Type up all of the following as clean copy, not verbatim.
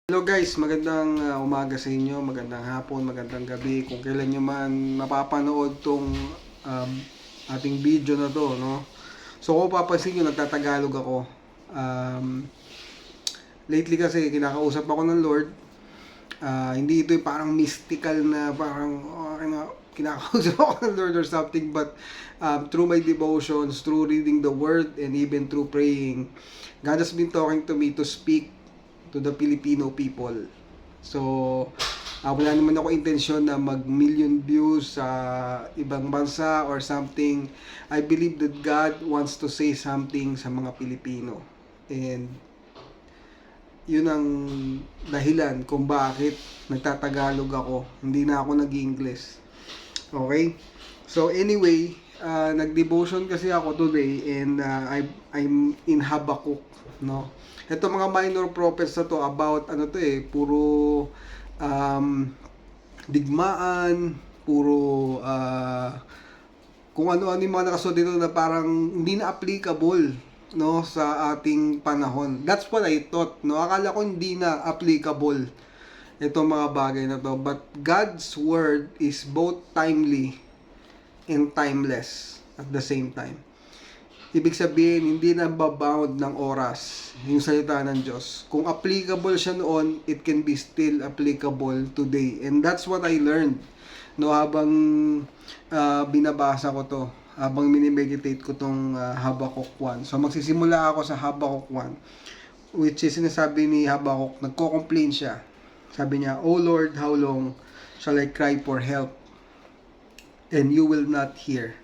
Hello guys, magandang umaga sa inyo, magandang hapon, magandang gabi. Kung kailan nyo man mapapanood tong um, ating video na to, no? So kung papansin nyo, nagtatagalog ako. Um, Lately kasi kinakausap ako ng Lord. Hindi ito yung parang mystical na parang kinakausap ako ng Lord or something, but through my devotions, through reading the Word, and even through praying, God has been talking to me to speak to the Filipino people. So, wala naman ako intensyon na mag-million views sa ibang bansa or something. I believe that God wants to say something sa mga Pilipino. And yun ang dahilan kung bakit nagtatagalog ako. Hindi na ako nag-English. Okay? So anyway, nag-devotion kasi ako today, and I'm in Habakkuk, no? Ito mga minor prophets na to about puro digmaan, puro kung ano-ano yung mga nakasulat dito na parang hindi na applicable, no, sa ating panahon. That's what I thought, no. Akala ko hindi na applicable itong mga bagay na to, but God's word is both timely and timeless at the same time. Ibig sabihin, hindi na babound ng oras yung salita ng Diyos. Kung applicable siya noon, it can be still applicable today. And that's what I learned, no, habang binabasa ko to, habang minimeditate ko tong Habakkuk 1. So magsisimula ako sa Habakkuk 1, which is sinasabi ni Habakkuk, nagko-complain siya. Sabi niya, "O Lord, how long shall I cry for help, and you will not hear?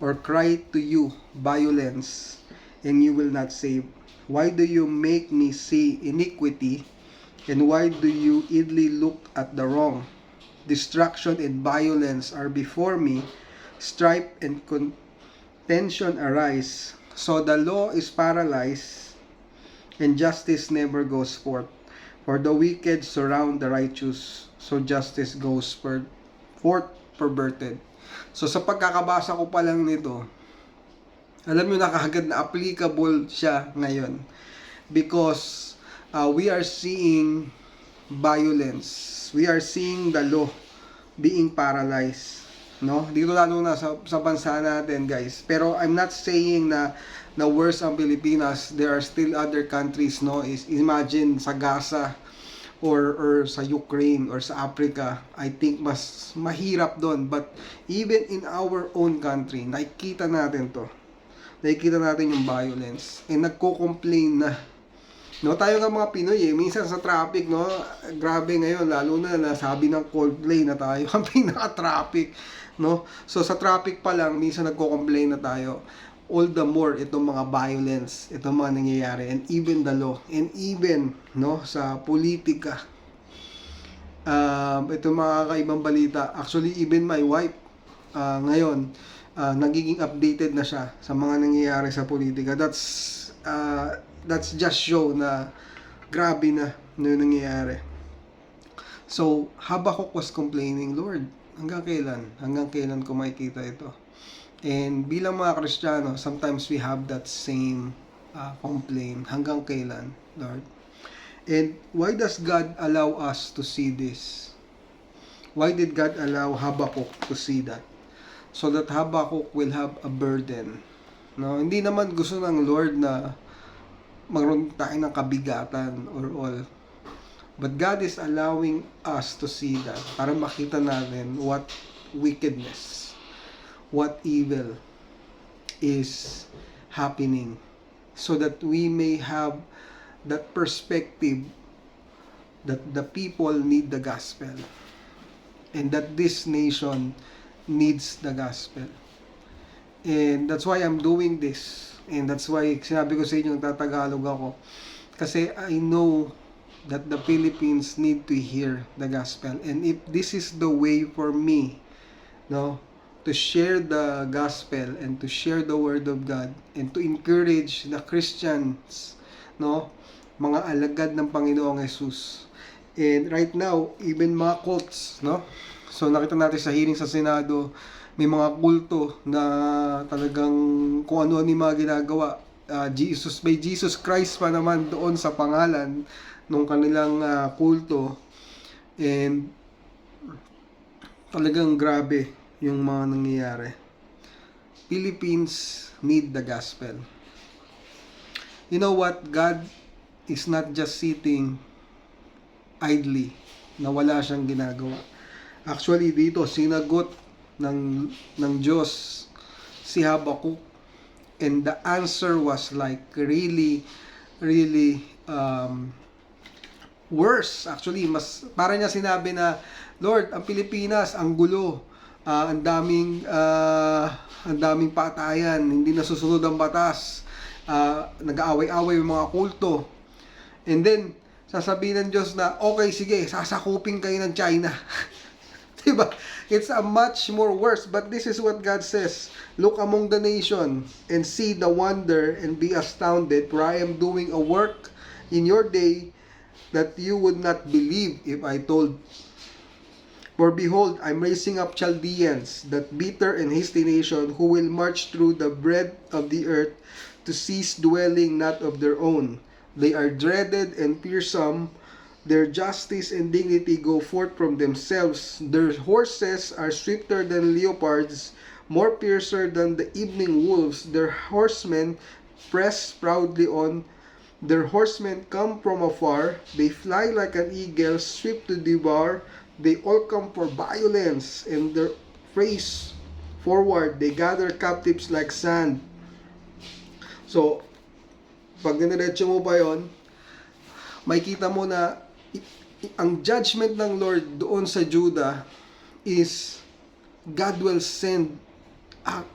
Or cry to you violence, and you will not save? Why do you make me see iniquity, and why do you idly look at the wrong? Destruction and violence are before me, strife and contention arise. So the law is paralyzed, and justice never goes forth. For the wicked surround the righteous, so justice goes forth perverted." So sa pagkakabasa ko pa lang nito, alam nyo na kaagad na applicable siya ngayon. Because we are seeing violence. We are seeing the law being paralyzed, no? Dito lalo na sa bansa natin, guys. Pero I'm not saying na worse ang Pilipinas. There are still other countries, no? Imagine sa Gaza or sa Ukraine or sa Africa. I think mas mahirap doon. But even in our own country, nakikita natin to. Nakikita natin yung violence. And nagko-complain na. No, tayo nga mga Pinoy minsan sa traffic, no, grabe ngayon, lalo na nasabi ng Coldplay na tayo ang pinaka-traffic, no. So sa traffic pa lang, minsan nagko-complain na tayo. All the more itong mga violence, itong mga nangyayari, and even the law, and even, no, sa politika. Itong mga kakaibang balita. Actually, even my wife, ngayon, nagiging updated na siya sa mga nangyayari sa politika. That's just show na grabe na yung nangyayari. So, Habakkuk was complaining, "Lord, hanggang kailan? Hanggang kailan ko makikita ito?" And bilang mga Kristiyano, sometimes we have that same complaint. Hanggang kailan, Lord? And why does God allow us to see this? Why did God allow Habakkuk to see that? So that Habakkuk will have a burden. No, hindi naman gusto ng Lord na magkaroon tayo ng kabigatan or all. But God is allowing us to see that para makita natin what wickedness, what evil is happening, so that we may have that perspective that the people need the gospel, and that this nation needs the gospel. And that's why I'm doing this, and that's why sinabi ko sa inyo nagtatagalog ako, kasi I know that the Philippines need to hear the gospel. And if this is the way for me, no, to share the gospel and to share the word of God and to encourage the Christians, no, mga alagad ng Panginoong Jesus. And right now, even mga cults, no, so nakita natin sa hearing sa Senado, may mga kulto na talagang kung ano-ano yung mga ginagawa. May Jesus Christ pa naman doon sa pangalan nung kanilang kulto, and talagang grabe yung mga nangyayari. Philippines need the gospel. You know what? God is not just sitting idly na wala siyang ginagawa. Actually, dito sinagot ng Diyos si Habakkuk, and the answer was like really worse. Actually, mas para niya sinabi na, Lord, ang Pilipinas ang gulo, ang daming patayan, hindi nasusunod ang batas, nag-aaway-away yung mga kulto. And then sasabihin ng Diyos na, okay, sige, sasakupin kayo ng China. Diba? It's a much more worse. But this is what God says: look among the nation and see the wonder and be astounded, for I am doing a work in your day that you would not believe if I told. For behold, I'm raising up Chaldeans, that bitter and hasty nation, who will march through the breadth of the earth to seize dwelling not of their own. They are dreaded and fearsome. Their justice and dignity go forth from themselves. Their horses are swifter than leopards, more fiercer than the evening wolves. Their horsemen press proudly on. Their horsemen come from afar. They fly like an eagle, swift to devour. They all come for violence, and their race forward. They gather captives like sand. So, pag diniretso mo pa yon, makikita mo na ang judgment ng Lord doon sa Judah is God will send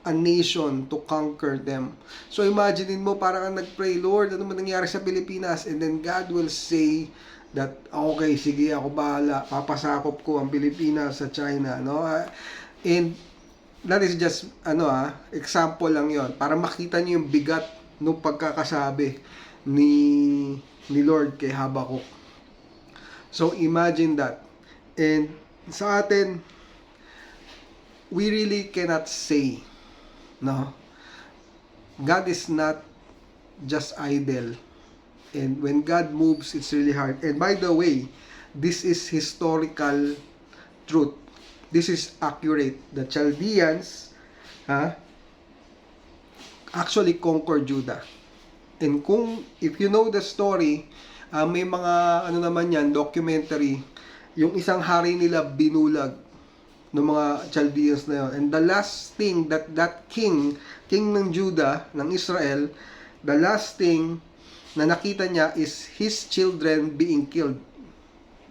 a nation to conquer them. So imagine mo, parang nag-pray, Lord, ano man nangyari sa Pilipinas? And then God will say that, okay, sige, ako bahala, papasakop ko ang Pilipinas sa China, no? And that is just, example lang yon para makita niyo yung bigat ng pagkakasabi ni Lord kay Habakkuk. So imagine that. And sa atin, we really cannot say, no? God is not just idle. And when God moves, it's really hard. And by the way, this is historical truth. This is accurate. The Chaldeans actually conquered Judah. And if you know the story, may mga naman yan, documentary, yung isang hari nila binulag ng mga Chaldeans na yun. And the last thing that king ng Judah, ng Israel, the last thing na nakita niya is his children being killed.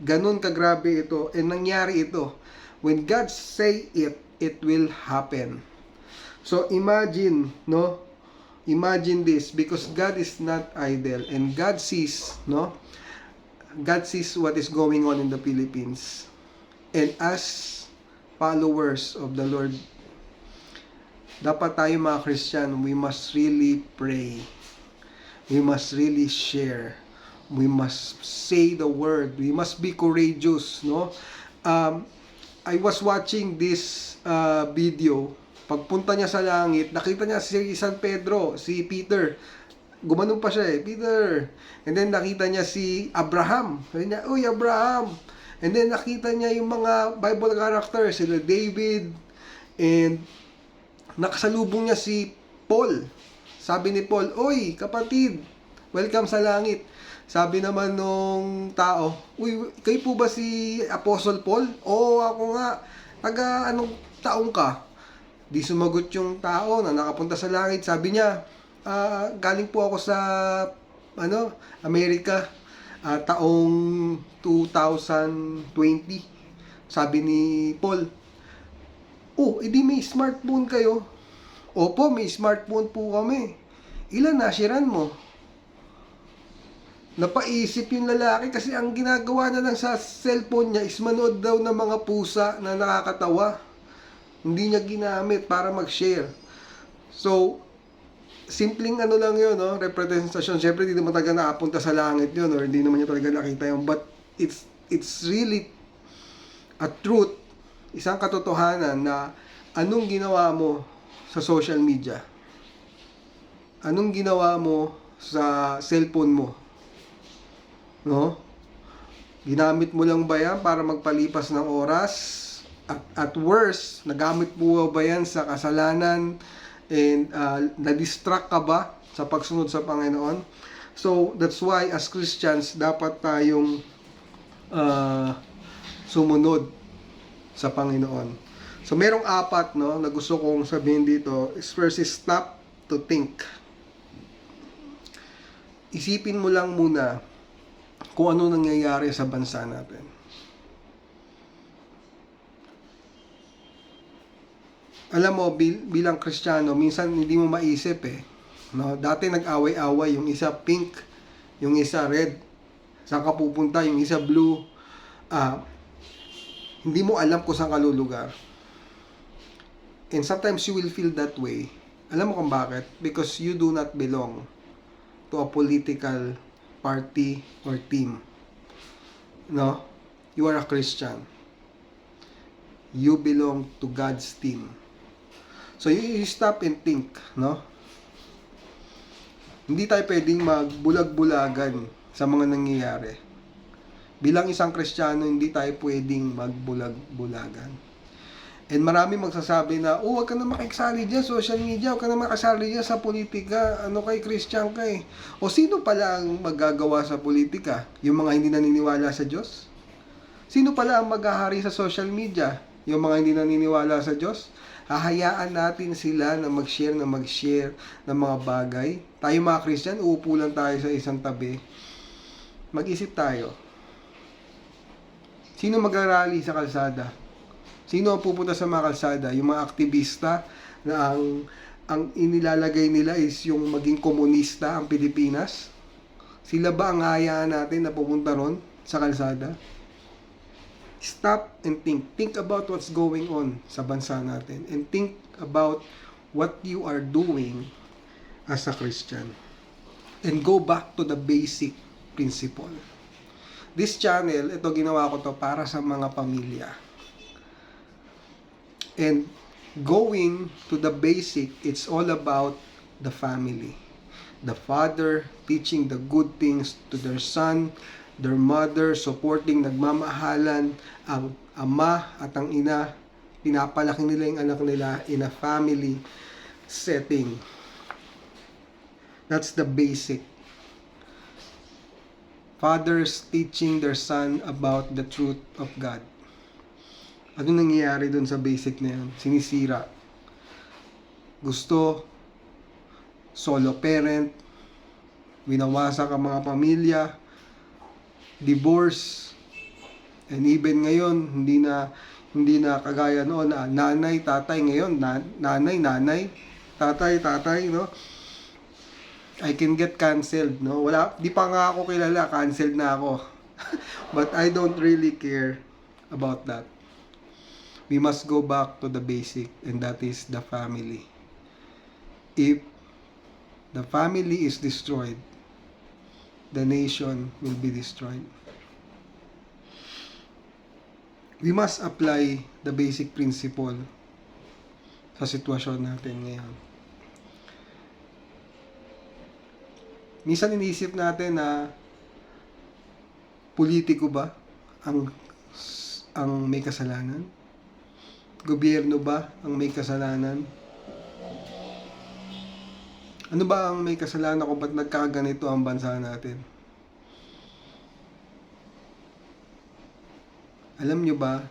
Ganun kagrabe ito. And nangyari ito. When God say it, it will happen. So imagine, no? Imagine this, because God is not idle, and God sees, no? God sees what is going on in the Philippines. And as followers of the Lord, dapat tayo mga Christian, we must really pray. We must really share. We must say the word. We must be courageous, no? I was watching this video. Pagpunta niya sa langit, nakita niya si San Pedro, si Peter. Gumanon pa siya Peter. And then nakita niya si Abraham. Sabi niya, uy, Abraham. And then nakita niya yung mga Bible characters, sila David. And nakasalubong niya si Paul. Sabi ni Paul, uy, kapatid, welcome sa langit. Sabi naman nung tao, uy, kayo po ba si Apostle Paul? Oo, ako nga. Taga anong taong ka? Di sumagot yung tao na nakapunta sa langit. Sabi niya, galing po ako sa Amerika, taong 2020. Sabi ni Paul, edi may smartphone kayo? Opo, may smartphone po kami. Ilan nashiran mo? Napaisip yung lalaki kasi ang ginagawa na lang sa cellphone niya is manood daw ng mga pusa na nakakatawa. Hindi niya ginamit para mag-share. So, simpleng lang yun, no? Representasyon. Siyempre, hindi naman talaga nakapunta sa langit yun, or hindi naman niya talaga nakita yun. But, it's really a truth, isang katotohanan na anong ginawa mo sa social media? Anong ginawa mo sa cellphone mo? No? Ginamit mo lang ba yan para magpalipas ng oras? At worst, nagamit mo ba yan sa kasalanan and na-distract ka ba sa pagsunod sa Panginoon? So, that's why as Christians, dapat tayong sumunod sa Panginoon. So, merong apat, no, na gusto kong sabihin dito. First is stop to think. Isipin mo lang muna kung ano nangyayari sa bansa natin. Alam mo, bilang Kristiyano, minsan hindi mo maisip no? Dati nag-away-away, yung isa pink, yung isa red. Saan ka pupunta, yung isa blue. Hindi mo alam kung saan ka lulugar. And sometimes you will feel that way. Alam mo kung bakit? Because you do not belong to a political party or team. No? You are a Christian. You belong to God's team. So you stop and think, no? Hindi tayo pwedeng magbulag-bulagan sa mga nangyayari. Bilang isang Kristiyano, hindi tayo pwedeng magbulag-bulagan. And marami magsasabi na, huwag ka na makikisali dyan, social media, huwag ka na makisali dyan sa politika, ano kay Christian ka eh. O sino pala ang magagawa sa politika? Yung mga hindi naniniwala sa Diyos? Sino pala ang maghahari sa social media? Yung mga hindi naniniwala sa Diyos? Hahayaan natin sila na mag-share ng mga bagay. Tayo mga Christian, uupo lang tayo sa isang tabi. Mag-isip tayo. Sino mag-rally sa kalsada? Sino ang pupunta sa mga kalsada? Yung mga aktivista na ang inilalagay nila is yung maging komunista ang Pilipinas? Sila ba ang hayaan natin na pupunta ron sa kalsada? Stop and think. Think about what's going on sa bansa natin. And think about what you are doing as a Christian. And go back to the basic principle. This channel, ito ginawa ko to para sa mga pamilya. And going to the basic, it's all about the family. The father teaching the good things to their son, their mother supporting, nagmamahalan, ang ama at ang ina, pinapalaki nila yung anak nila in a family setting. That's the basic. Fathers teaching their son about the truth of God. Ano nangyayari dun sa basic na yan? Sinisira. Gusto, solo parent, winawasak ang mga pamilya, divorce, and even ngayon hindi na kagaya noon na nanay, tatay. Ngayon nanay, tatay, no? I can get canceled, no? Di pa nga ako kilala, canceled na ako. But I don't really care about that. We must go back to the basic, and that is the family. If the family is destroyed, the nation will be destroyed. We must apply the basic principle sa sitwasyon natin ngayon. Minsan iniisip natin na politiko ba ang may kasalanan? Gobyerno ba ang may kasalanan? Ano ba ang may kasalanan kung ba't nagkaganito ang bansa natin? Alam nyo ba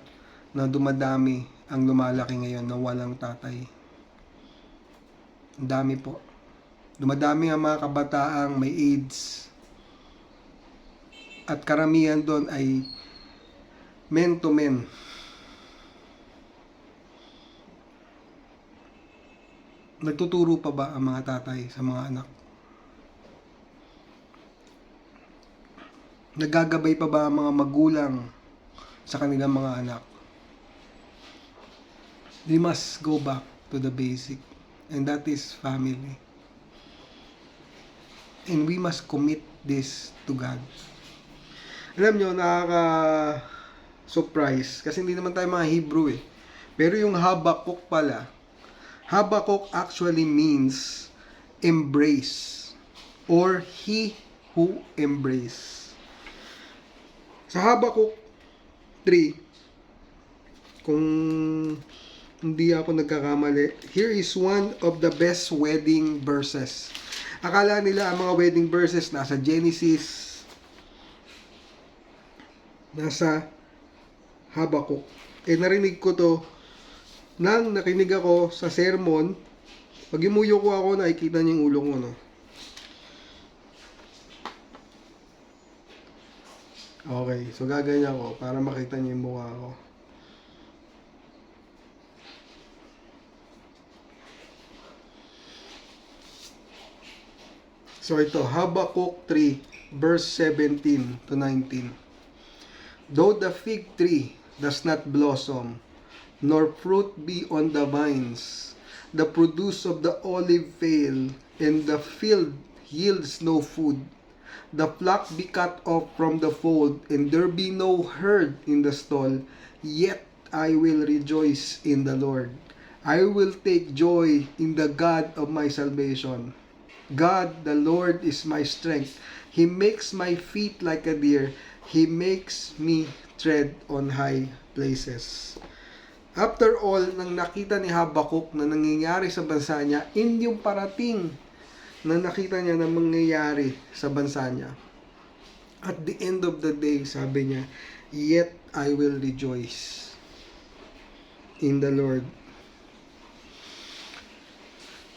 na dumadami ang lumalaki ngayon na walang tatay? Ang dami po. Dumadami ang mga kabataang may AIDS. At karamihan doon ay men to men. Nagtuturo pa ba ang mga tatay sa mga anak? Nagagabay pa ba ang mga magulang sa kanilang mga anak? We must go back to the basic, and that is family. And we must commit this to God. Alam nyo, nakaka-surprise kasi hindi naman tayo mga Hebrew Pero yung Habakkuk pala, Habakkuk actually means embrace or he who embrace. Sa Habakuk 3, kung hindi ako nagkakamali, here is one of the best wedding verses. Akala nila ang mga wedding verses nasa Genesis, nasa Habakuk. Narinig ko to nang nakinig ako sa sermon. Pag imuyo ko ako, nakikita niyo yung ulo ko, no? Okay, so gaganyan ko para makita niyo yung mukha ko. So ito, Habakuk 3, verse 17 to 19. Though the fig tree does not blossom, nor fruit be on the vines, the produce of the olive fail, and the field yields no food, the flock be cut off from the fold, and there be no herd in the stall, yet I will rejoice in the Lord. I will take joy in the God of my salvation. God, the Lord, is my strength. He makes my feet like a deer. He makes me tread on high places. After all, nang nakita ni Habakuk na nangyayari sa bansa niya, yung parating na nakita niya na mangyayari sa bansa niya. At the end of the day, sabi niya, yet I will rejoice in the Lord.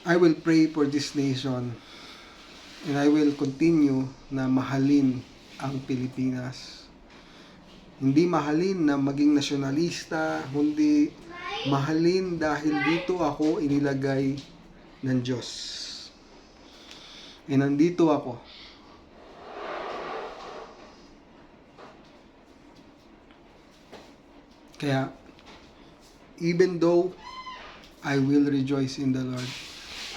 I will pray for this nation and I will continue na mahalin ang Pilipinas. Hindi mahalin na maging nasyonalista, kundi mahalin dahil dito ako inilagay ng Diyos. E nandito ako. Kaya, even though I will rejoice in the Lord,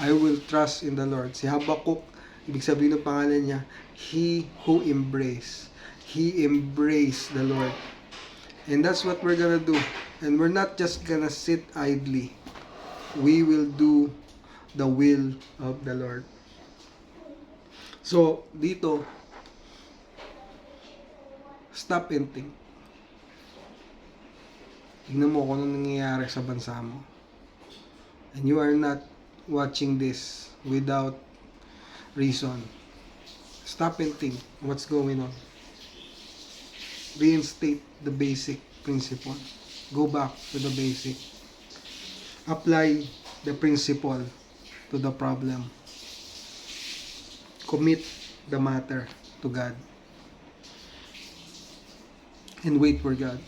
I will trust in the Lord. Si Habakuk, ibig sabihin ng pangalan niya, he who embrace. He embraced the Lord. And that's what we're gonna do. And we're not just gonna sit idly. We will do the will of the Lord. So, dito, stop and think. Tingnan mo kung anong nangyayari sa bansa mo. And you are not watching this without reason. Stop and think what's going on. Reinstate the basic principle. Go back to the basic. Apply the principle to the problem. Commit the matter to God. And wait for God.